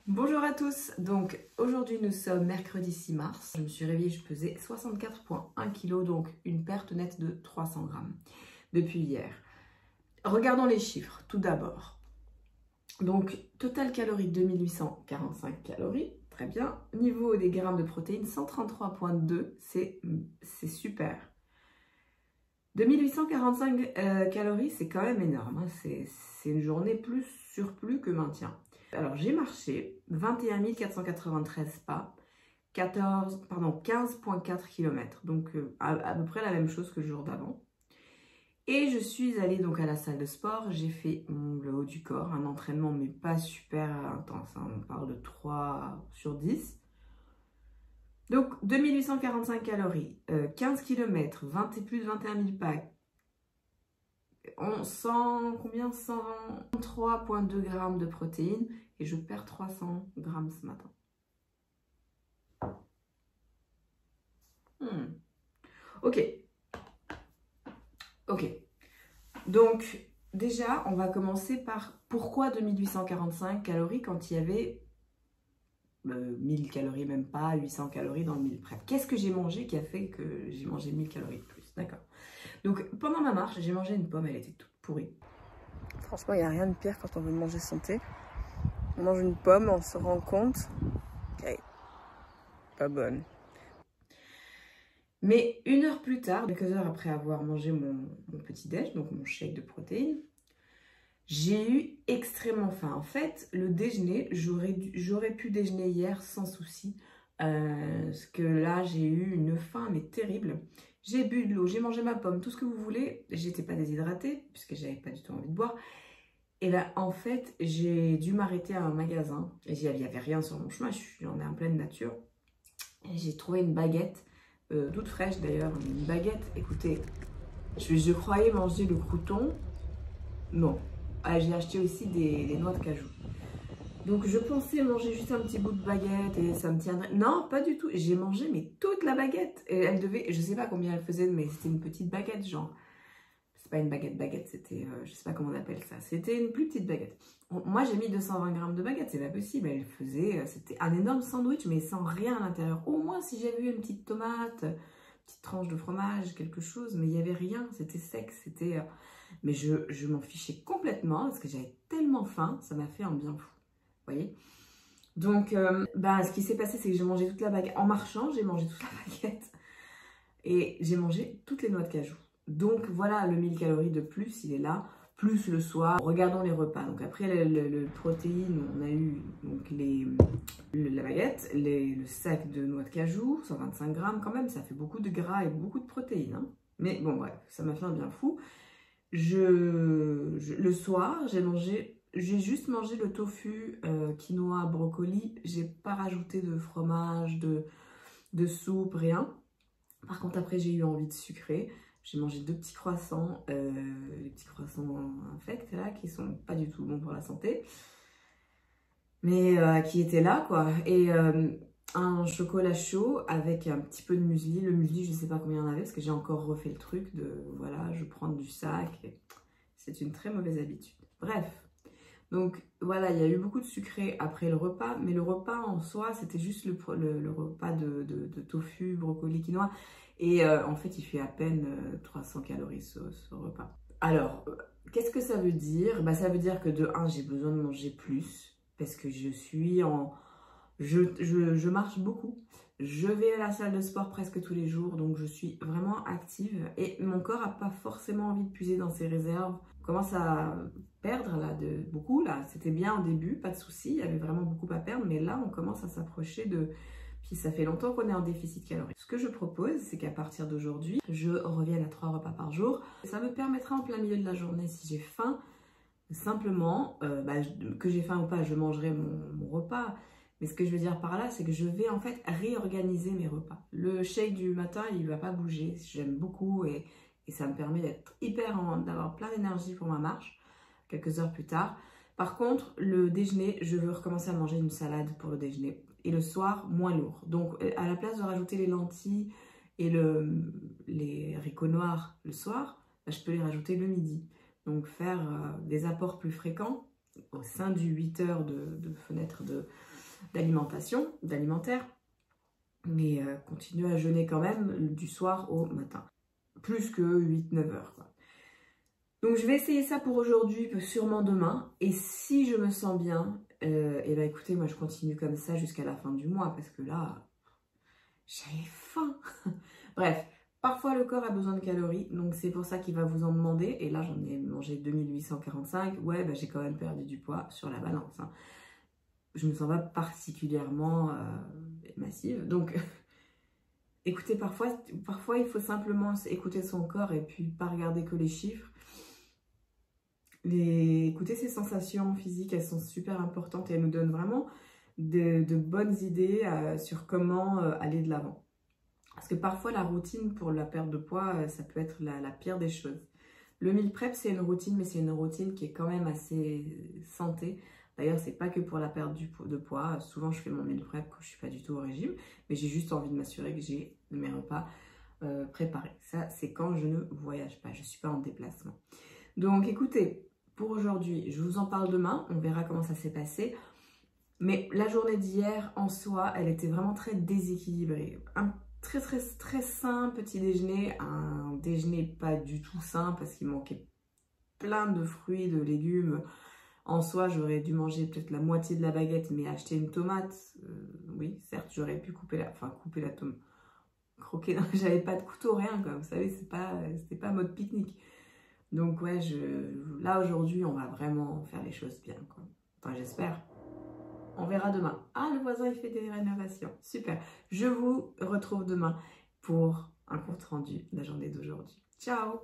Bonjour à tous, donc aujourd'hui nous sommes mercredi 6 mars, je me suis réveillée, je pesais 64,1 kg, donc une perte nette de 300 grammes depuis hier. Regardons les chiffres tout d'abord. Donc total calories 2845 calories, très bien. Niveau des grammes de protéines 133,2, c'est super. 2845 calories, c'est quand même énorme, hein. C'est une journée plus surplus que maintien. Alors j'ai marché 21 493 pas, 15,4 km, donc à peu près la même chose que le jour d'avant. Et je suis allée donc à la salle de sport, j'ai fait le haut du corps, un entraînement mais pas super intense, hein. On parle de 3 sur 10. Donc 2845 calories, 15 km, plus de 21 000 pas, on sent combien? 123,2 grammes de protéines et je perds 300 grammes ce matin. Ok. Donc déjà, on va commencer par pourquoi 2845 calories quand il y avait 1000 calories, même pas 800 calories dans le meal prep. Qu'est-ce que j'ai mangé qui a fait que j'ai mangé 1000 calories de plus? D'accord. Donc pendant ma marche, j'ai mangé une pomme, elle était toute pourrie. Franchement, il n'y a rien de pire quand on veut manger santé. On mange une pomme, on se rend compte qu'elle est pas bonne. Mais une heure plus tard, quelques heures après avoir mangé mon petit déj, donc mon shake de protéines, j'ai eu extrêmement faim. En fait, le déjeuner, j'aurais pu déjeuner hier sans souci. Parce que là, j'ai eu une faim mais terrible. J'ai bu de l'eau, j'ai mangé ma pomme, tout ce que vous voulez. J'étais pas déshydratée, puisque j'avais pas du tout envie de boire. Et là, en fait, j'ai dû m'arrêter à un magasin. Et il n'y avait rien sur mon chemin, on est en pleine nature. Et j'ai trouvé une baguette, toute fraîche d'ailleurs, une baguette. Écoutez, je croyais manger le crouton. Non. Ah, j'ai acheté aussi des noix de cajou. Donc je pensais manger juste un petit bout de baguette et ça me tiendrait. Non, pas du tout. J'ai mangé mais toute la baguette. Et elle devait, je sais pas combien elle faisait, mais c'était une petite baguette, genre. C'est pas une baguette, c'était, je sais pas comment on appelle ça. C'était une plus petite baguette. Moi j'ai mis 220 grammes de baguette, c'est pas possible. Elle faisait, c'était un énorme sandwich mais sans rien à l'intérieur. Au moins si j'avais eu une petite tomate, une petite tranche de fromage, quelque chose, mais il y avait rien. C'était sec, c'était. Mais je m'en fichais complètement parce que j'avais tellement faim, ça m'a fait un bien fou. Vous voyez? Donc, ce qui s'est passé, c'est que j'ai mangé toute la baguette. En marchant, j'ai mangé toute la baguette. Et j'ai mangé toutes les noix de cajou. Donc, voilà, le 1000 calories de plus, il est là. Plus le soir. Regardons les repas. Donc, après le protéine, on a eu donc, la baguette, le sac de noix de cajou, 125 grammes quand même. Ça fait beaucoup de gras et beaucoup de protéines, hein. Mais bon, bref, ça m'a fait un bien fou. Le soir, j'ai juste mangé le tofu, quinoa, brocoli. J'ai pas rajouté de fromage, de soupe, rien. Par contre, après, j'ai eu envie de sucrer. J'ai mangé 2 petits croissants, les petits croissants infects là, qui sont pas du tout bons pour la santé, mais qui étaient là quoi. Et un chocolat chaud avec un petit peu de muesli. Le muesli, je ne sais pas combien il y en avait parce que j'ai encore refait le truc de voilà, je prends du sac. C'est une très mauvaise habitude. Bref, donc voilà, il y a eu beaucoup de sucré après le repas, mais le repas en soi, c'était juste le repas de tofu, brocoli, quinoa. Et en fait, il fait à peine 300 calories ce repas. Alors, qu'est-ce que ça veut dire? Ça veut dire que de 1, j'ai besoin de manger plus parce que je suis en... Je marche beaucoup. Je vais à la salle de sport presque tous les jours, donc je suis vraiment active. Et mon corps n'a pas forcément envie de puiser dans ses réserves. On commence à perdre là, beaucoup. Là, c'était bien au début, pas de souci, il y avait vraiment beaucoup à perdre. Mais là, on commence à s'approcher de... Puis ça fait longtemps qu'on est en déficit calorique. Ce que je propose, c'est qu'à partir d'aujourd'hui, je revienne à 3 repas par jour. Ça me permettra en plein milieu de la journée, si j'ai faim, simplement, que j'ai faim ou pas, je mangerai mon repas. Mais ce que je veux dire par là, c'est que je vais en fait réorganiser mes repas. Le shake du matin, il ne va pas bouger. J'aime beaucoup et ça me permet d'être d'avoir plein d'énergie pour ma marche, quelques heures plus tard. Par contre, le déjeuner, je veux recommencer à manger une salade pour le déjeuner. Et le soir, moins lourd. Donc, à la place de rajouter les lentilles et les haricots noirs le soir, je peux les rajouter le midi. Donc, faire des apports plus fréquents au sein du 8 heures de fenêtre d'alimentaire, mais continuer à jeûner quand même du soir au matin. Plus que 8-9 heures, quoi. Donc je vais essayer ça pour aujourd'hui, sûrement demain. Et si je me sens bien, et ben écoutez, moi je continue comme ça jusqu'à la fin du mois, parce que là, j'avais faim. Bref, parfois le corps a besoin de calories, donc c'est pour ça qu'il va vous en demander. Et là j'en ai mangé 2845, ouais, ben, j'ai quand même perdu du poids sur la balance, hein. Je me sens pas particulièrement massive, donc... Écoutez, parfois il faut simplement écouter son corps et puis pas regarder que les chiffres. Écouter ses sensations physiques, elles sont super importantes et elles nous donnent vraiment de bonnes idées sur comment aller de l'avant. Parce que parfois la routine pour la perte de poids, ça peut être la pire des choses. Le meal prep, c'est une routine, mais c'est une routine qui est quand même assez santé. D'ailleurs, c'est pas que pour la perte de poids. Souvent, je fais mon meal prep quand je suis pas du tout au régime, mais j'ai juste envie de m'assurer que j'ai mes repas préparés. Ça, c'est quand je ne voyage pas, je suis pas en déplacement. Donc, écoutez, pour aujourd'hui, je vous en parle demain. On verra comment ça s'est passé. Mais la journée d'hier, en soi, elle était vraiment très déséquilibrée. Un très sain petit déjeuner, un déjeuner pas du tout sain parce qu'il manquait plein de fruits, de légumes. En soi, j'aurais dû manger peut-être la moitié de la baguette, mais acheter une tomate, oui, certes, j'aurais pu couper la tomate, croquer, j'avais pas de couteau, rien, quoi. Vous savez, c'était pas mode pique-nique. Donc ouais, là aujourd'hui, on va vraiment faire les choses bien, quoi. Enfin, j'espère. On verra demain. Ah, le voisin, il fait des rénovations. Super. Je vous retrouve demain pour un compte rendu de la journée d'aujourd'hui. Ciao!